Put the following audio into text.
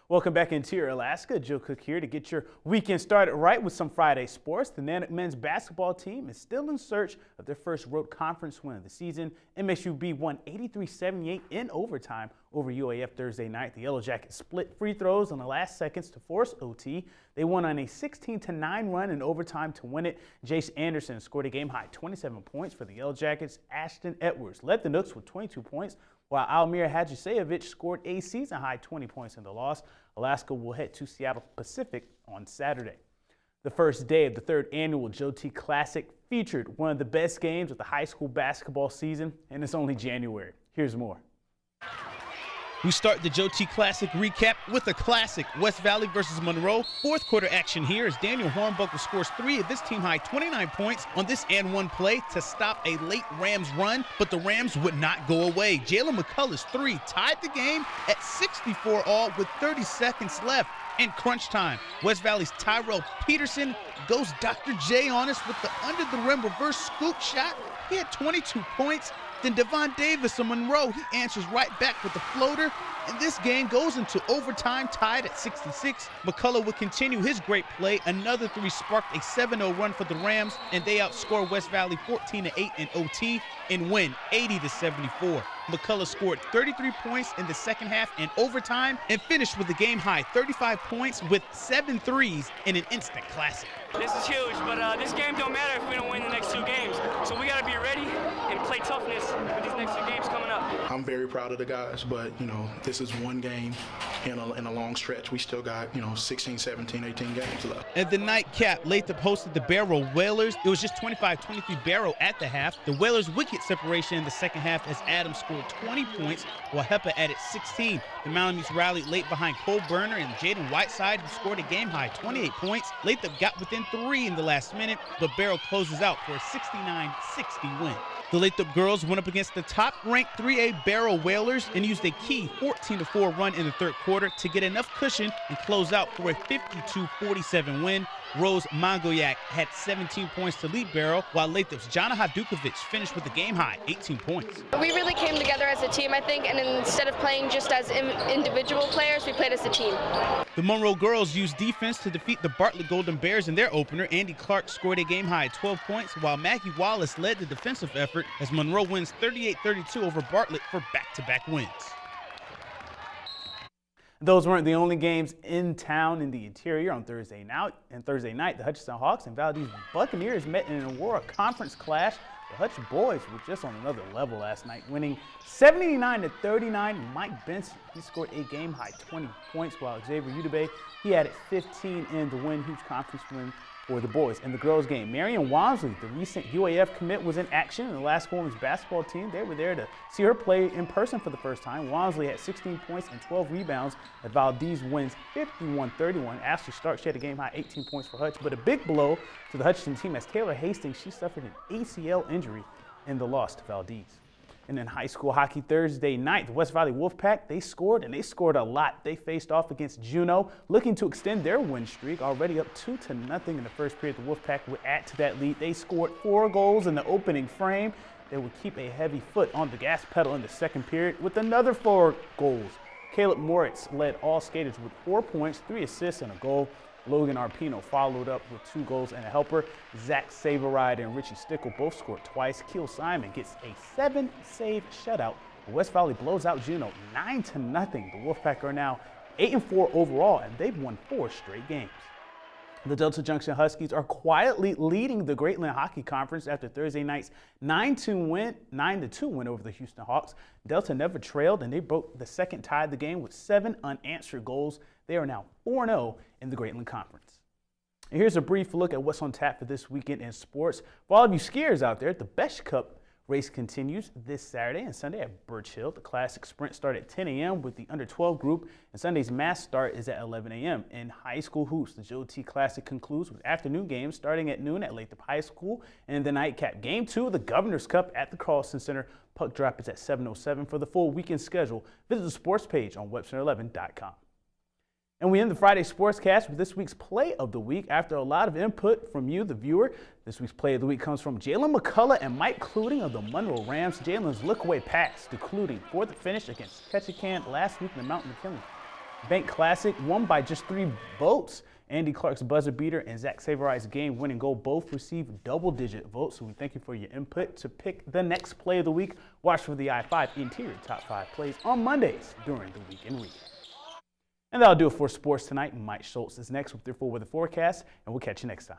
Welcome back Interior Alaska. Joe Cook here to get your weekend started right with some Friday sports. The Nanook men's basketball team is still in search of their first road conference win of the season. MSUB won 83-78 in overtime over UAF Thursday night. The Yellow Jackets split free throws in the last seconds to force OT. They won on a 16-9 run in overtime to win it. Jace Anderson scored a game-high 27 points for the Yellow Jackets. Ashton Edwards led the Nooks with 22 points, while Almir Hadjisevich scored a season-high 20 points in the loss. Alaska will head to Seattle Pacific on Saturday. The first day of the third annual Joe T. Classic featured one of the best games of the high school basketball season, and it's only January. Here's more. We start the Joe T. Classic recap with a classic, West Valley versus Monroe. Fourth quarter action here as Daniel Hornbuckle scores 3 of his team-high 29 points on this and one play to stop a late Rams run, but the Rams would not go away. Jalen McCullough's 3 tied the game at 64 all with 30 seconds left. In crunch time, West Valley's Tyrell Peterson goes Dr. J on us with the under-the-rim reverse scoop shot. He had 22 points. Then Devon Davis of Monroe, he answers right back with the floater, and this game goes into overtime tied at 66. McCullough would continue his great play. Another 3 sparked a 7-0 run for the Rams, and they outscore West Valley 14-8 in OT and win 80-74. McCullough scored 33 points in the second half and overtime and finished with a game-high 35 points with 7 threes in an instant classic. This is huge, but this game don't matter if we don't win the next 2 games. So we got to be ready and play toughness with these next 2 games coming up. I'm very proud of the guys, but, this is one game in a long stretch. We still got, 16, 17, 18 games left. At the nightcap, Lathrop hosted the Barrow Whalers. It was just 25-23 Barrow at the half. The Whalers would get separation in the second half as Adams scored 20 points while Hepa added 16. The Malamutes rallied late behind Cole Burner and Jaden Whiteside, who scored a game-high 28 points. Lathrop got within 3 in the last minute, but Barrow closes out for a 69-60 win. The Lathrop girls went up against the top-ranked 3A Barrow Whalers and used a key 14-4 run in the third quarter to get enough cushion and close out for a 52-47 win. Rose Mangoyak had 17 points to lead Barrow, while Lathrop's Jana Hadukovic finished with a game-high 18 points. We really came together as a team, I think, and instead of playing just as individual players, we played as a team. The Monroe girls used defense to defeat the Bartlett Golden Bears in their opener. Andy Clark scored a game-high 12 points, while Maggie Wallace led the defensive effort as Monroe wins 38-32 over Bartlett for back-to-back wins. Those weren't the only games in town in the interior on Thursday night. The Hutchinson Hawks and Valdez Buccaneers met in an Aurora Conference clash. The Hutch boys were just on another level last night, winning 79-39. Mike Benson, he scored a game-high 20 points, while Xavier Udebe, he added 15 in the win, huge conference win for the boys. In the girls' game, Marion Walmsley, the recent UAF commit, was in action in the Alaska women's basketball team. They were there to see her play in person for the first time. Walmsley had 16 points and 12 rebounds as Valdez wins 51-31. Ashley Stark, she had a game-high 18 points for Hutch, but a big blow to the Hutchinson team as Taylor Hastings, she suffered an ACL injury in the loss to Valdez. And in high school hockey Thursday night, the West Valley Wolfpack, they scored a lot. They faced off against Juneau, looking to extend their win streak, already up 2-0 in the first period. The Wolfpack would add to that lead. They scored 4 goals in the opening frame. They would keep a heavy foot on the gas pedal in the second period with another 4 goals. Caleb Moritz led all skaters with 4 points, 3 assists, and a goal. Logan Arpino followed up with 2 goals and a helper. Zach Saveride and Richie Stickle both scored twice. Keel Simon gets a 7-save shutout. West Valley blows out Juneau 9-0. The Wolfpack are now 8-4 overall, and they've won 4 straight games. The Delta Junction Huskies are quietly leading the Greatland Hockey Conference after Thursday night's 9-2 win over the Houston Hawks. Delta never trailed, and they broke the second tie of the game with 7 unanswered goals. They are now 4-0 in the Greatland Conference. And here's a brief look at what's on tap for this weekend in sports. For all of you skiers out there, the Besh Cup race continues this Saturday and Sunday at Birch Hill. The Classic Sprint starts at 10 a.m. with the under-12 group, and Sunday's mass start is at 11 a.m. In high school hoops, the Joe T. Classic concludes with afternoon games starting at noon at Lathrop High School, and in the nightcap, Game 2 of the Governor's Cup at the Carlson Center. Puck drop is at 7:07. For the full weekend schedule, visit the sports page on webcenter11.com. And we end the Friday Sportscast with this week's Play of the Week. After a lot of input from you, the viewer, this week's Play of the Week comes from Jalen McCullough and Mike Cluting of the Monroe Rams. Jalen's look-away pass to Cluting for the finish against Ketchikan last week in the Mount McKinley. Bank Classic won by just 3 votes. Andy Clark's buzzer beater and Zach Savarite's game-winning goal both received double-digit votes. So we thank you for your input. To pick the next play of the week, watch for the I-5 Interior Top 5 plays on Mondays during the weekend recap. And that'll do it for sports tonight. Mike Schultz is next with your full weather forecast, and we'll catch you next time.